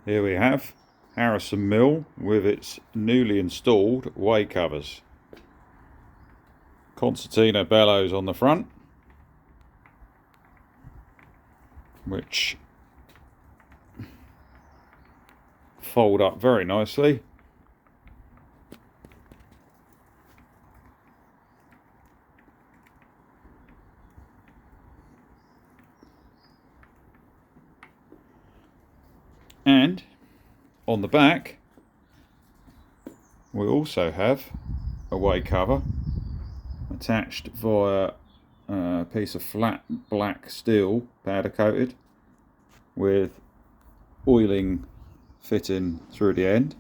Here we have Harrison Mill with its newly installed way covers. Concertina bellows on the front, which fold up very nicely. And on the back we also have a way cover attached via a piece of flat black steel powder coated with oiling fitting through the end,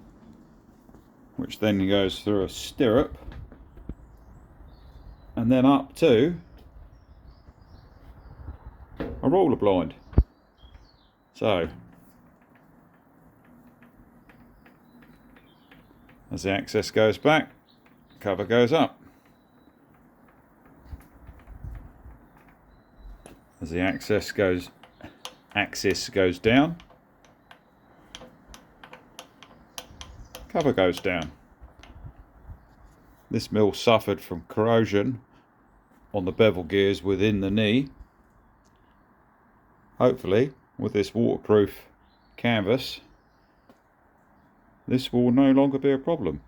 which then goes through a stirrup and then up to a roller blind. So as the axis goes back, cover goes up. As the axis goes down, cover goes down. This mill suffered from corrosion on the bevel gears within the knee. Hopefully, with this waterproof canvas, this will no longer be a problem.